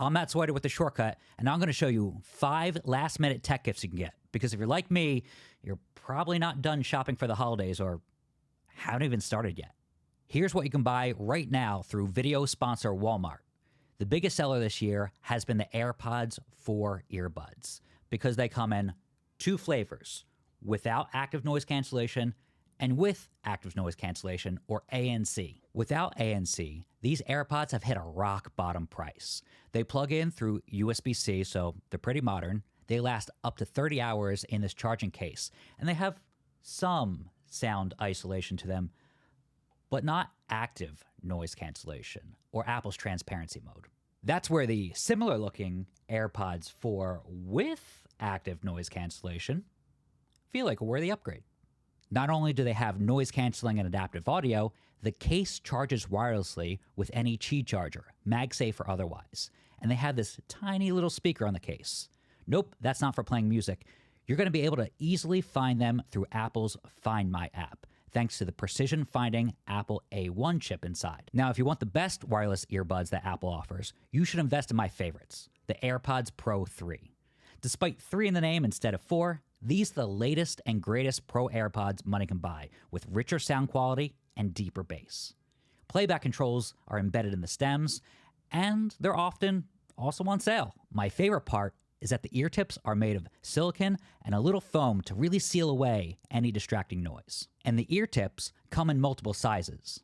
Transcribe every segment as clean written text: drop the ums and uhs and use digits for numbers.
I'm Matt Swider with The Shortcut, and I'm going to show you 5 last-minute tech gifts you can get. Because if you're like me, you're probably not done shopping for the holidays or haven't even started yet. Here's what you can buy right now through video sponsor Walmart. The biggest seller this year has been the AirPods 4 earbuds because they come in 2 flavors, without active noise cancellation and with active noise cancellation, or ANC. Without ANC, these AirPods have hit a rock bottom price. They plug in through USB-C, so they're pretty modern. They last up to 30 hours in this charging case, and they have some sound isolation to them, but not active noise cancellation, or Apple's transparency mode. That's where the similar looking AirPods 4 with active noise cancellation feel like a worthy upgrade. Not only do they have noise canceling and adaptive audio, the case charges wirelessly with any Qi charger, MagSafe or otherwise. And they have this tiny little speaker on the case. Nope, that's not for playing music. You're going to be able to easily find them through Apple's Find My app, thanks to the precision finding Apple A1 chip inside. Now, if you want the best wireless earbuds that Apple offers, you should invest in my favorites, the AirPods Pro 3. Despite 3 in the name instead of 4, these are the latest and greatest Pro AirPods money can buy, with richer sound quality and deeper bass. Playback controls are embedded in the stems, and they're often also on sale. My favorite part is that the ear tips are made of silicone and a little foam to really seal away any distracting noise. And the ear tips come in multiple sizes.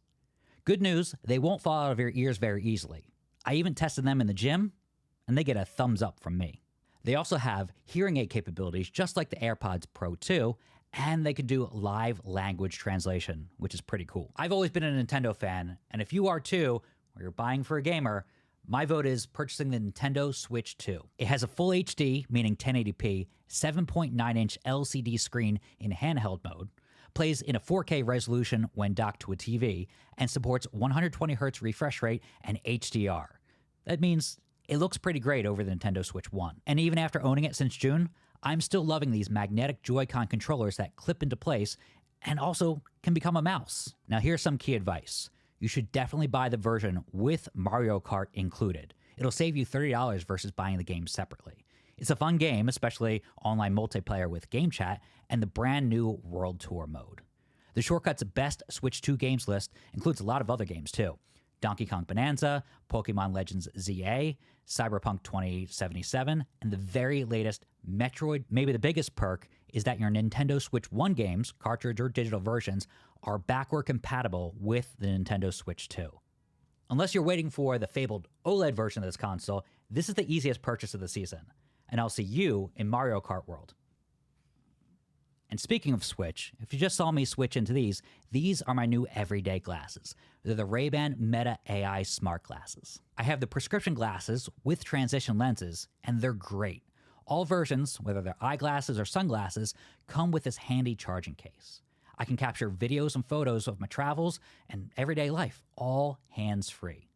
Good news, they won't fall out of your ears very easily. I even tested them in the gym, and they get a thumbs up from me. They also have hearing aid capabilities just like the AirPods Pro 2, and they can do live language translation, which is pretty cool. I've always been a Nintendo fan, and if you are too, or you're buying for a gamer, my vote is purchasing the Nintendo Switch 2. It has a full HD, meaning 1080p, 7.9-inch LCD screen in handheld mode, plays in a 4K resolution when docked to a TV, and supports 120Hz refresh rate and HDR. That means it looks pretty great over the Nintendo Switch 1. And even after owning it since June, I'm still loving these magnetic Joy-Con controllers that clip into place and also can become a mouse. Now here's some key advice. You should definitely buy the version with Mario Kart included. It'll save you $30 versus buying the game separately. It's a fun game, especially online multiplayer with game chat and the brand new World Tour mode. The Shortcut's best Switch 2 games list includes a lot of other games too. Donkey Kong Bonanza, Pokemon Legends ZA, Cyberpunk 2077, and the very latest Metroid. Maybe the biggest perk is that your Nintendo Switch 1 games, cartridge or digital versions, are backward compatible with the Nintendo Switch 2. Unless you're waiting for the fabled OLED version of this console, this is the easiest purchase of the season. And I'll see you in Mario Kart World. And speaking of Switch, if you just saw me switch into these are my new everyday glasses. They're the RayBan Meta AI smart glasses. I have the prescription glasses with transition lenses, and they're great. All versions, whether they're eyeglasses or sunglasses, come with this handy charging case. I can capture videos and photos of my travels and everyday life, all hands-free.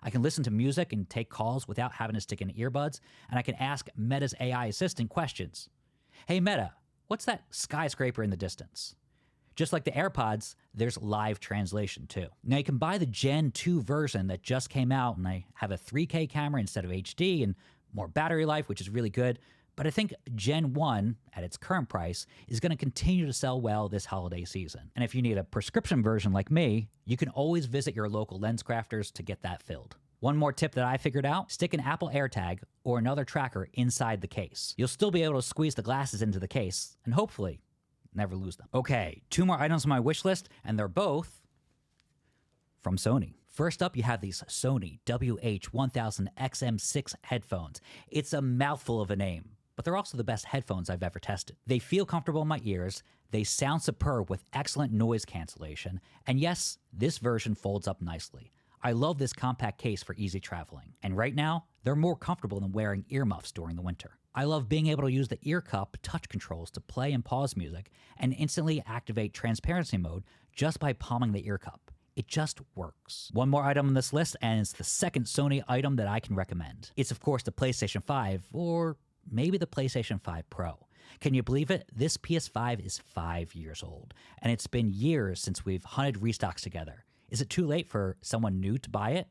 I can listen to music and take calls without having to stick in earbuds, and I can ask Meta's AI assistant questions. Hey Meta, what's that skyscraper in the distance? Just like the AirPods, there's live translation too. Now you can buy the Gen 2 version that just came out, and I have a 3K camera instead of HD and more battery life, which is really good. But I think Gen 1, at its current price, is going to continue to sell well this holiday season. And if you need a prescription version like me, you can always visit your local lens crafters to get that filled. One more tip that I figured out, stick an Apple AirTag or another tracker inside the case. You'll still be able to squeeze the glasses into the case, and hopefully never lose them. Okay, 2 more items on my wish list, and they're both from Sony. First up, you have these Sony WH-1000XM6 headphones. It's a mouthful of a name, but they're also the best headphones I've ever tested. They feel comfortable in my ears, they sound superb with excellent noise cancellation, and yes, this version folds up nicely. I love this compact case for easy traveling, and right now, they're more comfortable than wearing earmuffs during the winter. I love being able to use the ear cup touch controls to play and pause music and instantly activate transparency mode just by palming the ear cup. It just works. One more item on this list, and it's the second Sony item that I can recommend. It's of course the PlayStation 5, or maybe the PlayStation 5 Pro. Can you believe it? This PS5 is 5 years old, and it's been years since we've hunted restocks together. Is it too late for someone new to buy it?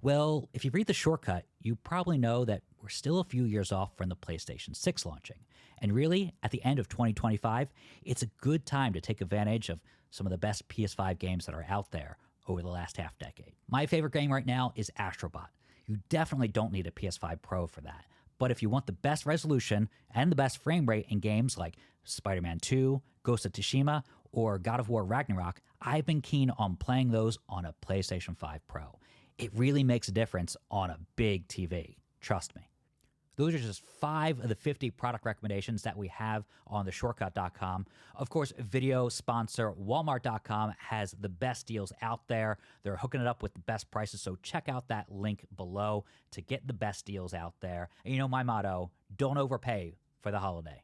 Well, if you read The Shortcut, you probably know that we're still a few years off from the PlayStation 6 launching. And really, at the end of 2025, it's a good time to take advantage of some of the best PS5 games that are out there over the last half decade. My favorite game right now is Astrobot. You definitely don't need a PS5 Pro for that. But if you want the best resolution and the best frame rate in games like Spider-Man 2, Ghost of Tsushima, or God of War Ragnarok, I've been keen on playing those on a PlayStation 5 Pro. It really makes a difference on a big TV. Trust me. Those are just 5 of the 50 product recommendations that we have on theshortcut.com. Of course, video sponsor Walmart.com has the best deals out there. They're hooking it up with the best prices, so check out that link below to get the best deals out there. And you know my motto, don't overpay for the holiday.